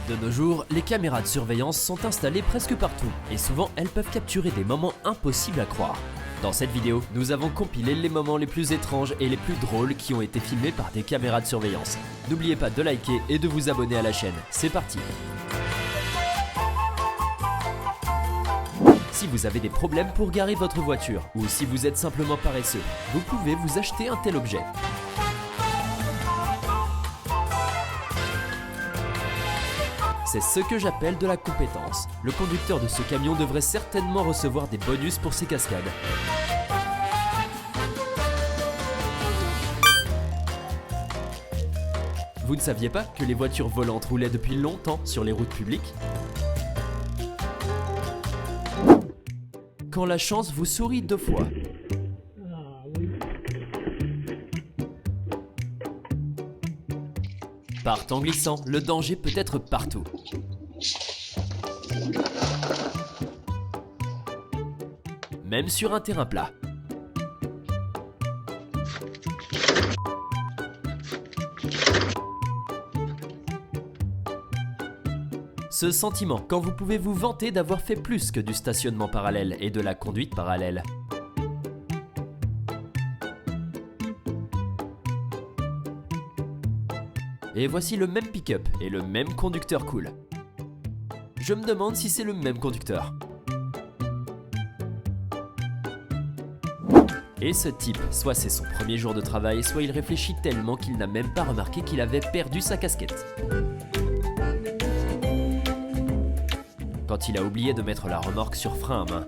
De nos jours, les caméras de surveillance sont installées presque partout et souvent elles peuvent capturer des moments impossibles à croire. Dans cette vidéo, nous avons compilé les moments les plus étranges et les plus drôles qui ont été filmés par des caméras de surveillance. N'oubliez pas de liker et de vous abonner à la chaîne. C'est parti! Si vous avez des problèmes pour garer votre voiture ou si vous êtes simplement paresseux, vous pouvez vous acheter un tel objet. C'est ce que j'appelle de la compétence. Le conducteur de ce camion devrait certainement recevoir des bonus pour ses cascades. Vous ne saviez pas que les voitures volantes roulaient depuis longtemps sur les routes publiques ? Quand la chance vous sourit 2 fois. Part en glissant, le danger peut être partout. Même sur un terrain plat. Ce sentiment quand vous pouvez vous vanter d'avoir fait plus que du stationnement parallèle et de la conduite parallèle. Et voici le même pick-up et le même conducteur cool. Je me demande si c'est le même conducteur. Et ce type, soit c'est son premier jour de travail, soit il réfléchit tellement qu'il n'a même pas remarqué qu'il avait perdu sa casquette. Quand il a oublié de mettre la remorque sur frein à main.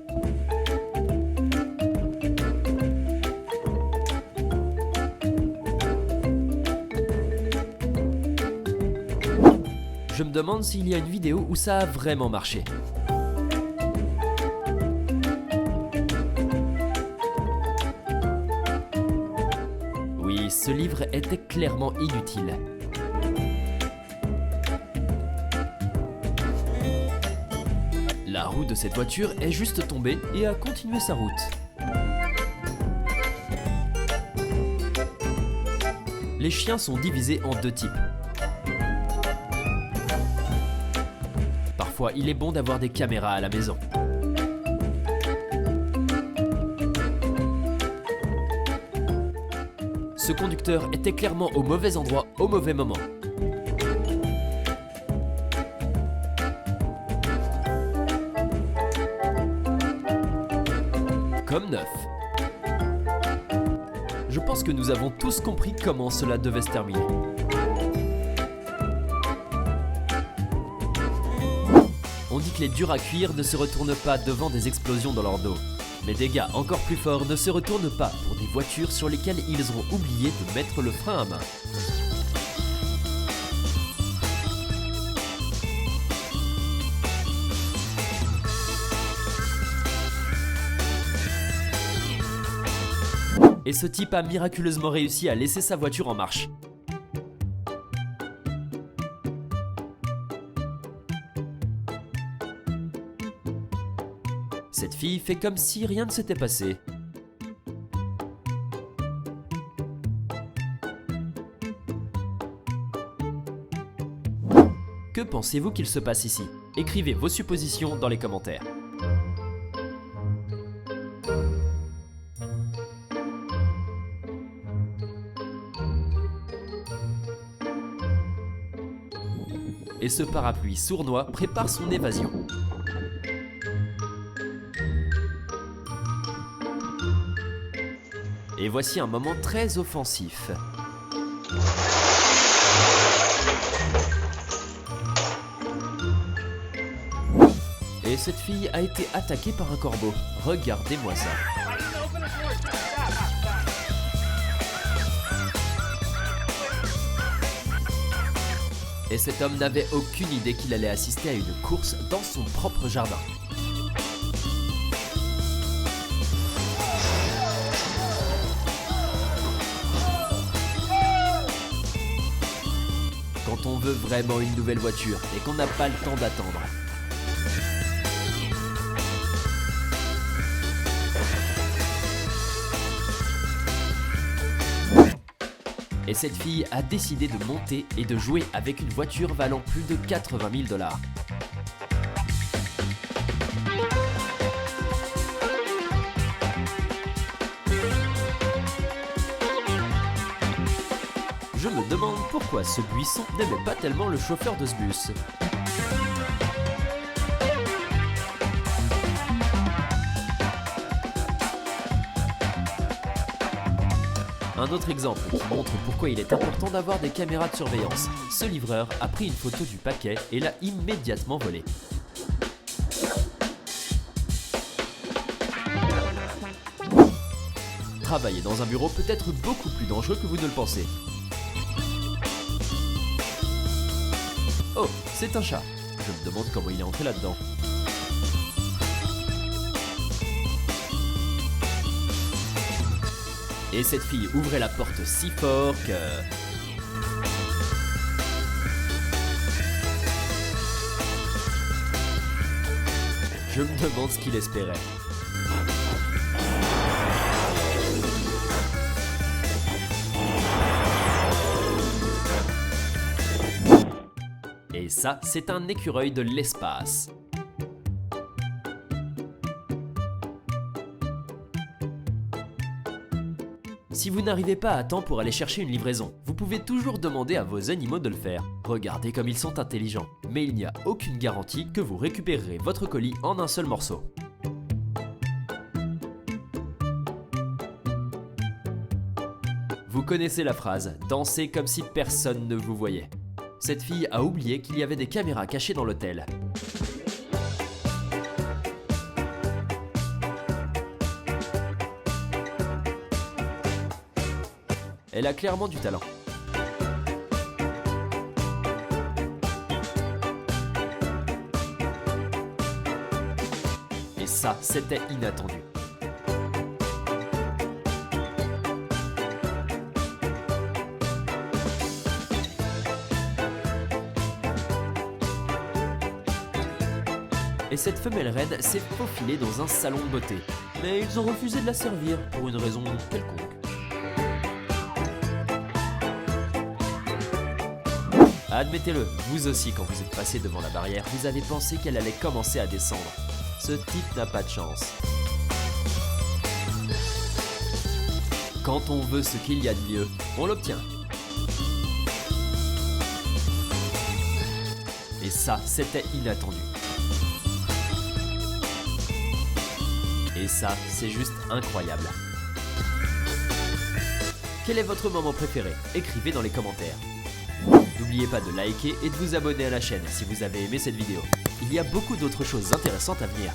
Je me demande s'il y a une vidéo où ça a vraiment marché. Oui, ce livre était clairement inutile. La roue de cette voiture est juste tombée et a continué sa route. Les chiens sont divisés en 2 types. Parfois, il est bon d'avoir des caméras à la maison. Ce conducteur était clairement au mauvais endroit au mauvais moment. Comme neuf. Je pense que nous avons tous compris comment cela devait se terminer. On dit que les durs à cuire ne se retournent pas devant des explosions dans leur dos. Mais des gars encore plus forts ne se retournent pas pour des voitures sur lesquelles ils auront oublié de mettre le frein à main. Et ce type a miraculeusement réussi à laisser sa voiture en marche. Cette fille fait comme si rien ne s'était passé. Que pensez-vous qu'il se passe ici? Écrivez vos suppositions dans les commentaires. Et ce parapluie sournois prépare son évasion. Et voici un moment très offensif. Et cette fille a été attaquée par un corbeau. Regardez-moi ça. Et cet homme n'avait aucune idée qu'il allait assister à une course dans son propre jardin. Quand on veut vraiment une nouvelle voiture et qu'on n'a pas le temps d'attendre. Et cette fille a décidé de monter et de jouer avec une voiture valant plus de 80 000 $. Je me demande pourquoi ce buisson n'aimait pas tellement le chauffeur de ce bus. Un autre exemple qui montre pourquoi il est important d'avoir des caméras de surveillance. Ce livreur a pris une photo du paquet et l'a immédiatement volé. Travailler dans un bureau peut être beaucoup plus dangereux que vous ne le pensez. Oh, c'est un chat. Je me demande comment il est entré là-dedans. Et cette fille ouvrait la porte si fort que... Je me demande ce qu'il espérait. Et ça, c'est un écureuil de l'espace. Si vous n'arrivez pas à temps pour aller chercher une livraison, vous pouvez toujours demander à vos animaux de le faire. Regardez comme ils sont intelligents, mais il n'y a aucune garantie que vous récupérerez votre colis en un seul morceau. Vous connaissez la phrase « Dansez comme si personne ne vous voyait ». Cette fille a oublié qu'il y avait des caméras cachées dans l'hôtel. Elle a clairement du talent. Et ça, c'était inattendu. Et cette femelle reine s'est faufilée dans un salon de beauté. Mais ils ont refusé de la servir pour une raison quelconque. Admettez-le, vous aussi quand vous êtes passé devant la barrière, vous avez pensé qu'elle allait commencer à descendre. Ce type n'a pas de chance. Quand on veut ce qu'il y a de mieux, on l'obtient. Et ça, c'était inattendu. Et ça, c'est juste incroyable. Quel est votre moment préféré? Écrivez dans les commentaires. N'oubliez pas de liker et de vous abonner à la chaîne si vous avez aimé cette vidéo. Il y a beaucoup d'autres choses intéressantes à venir.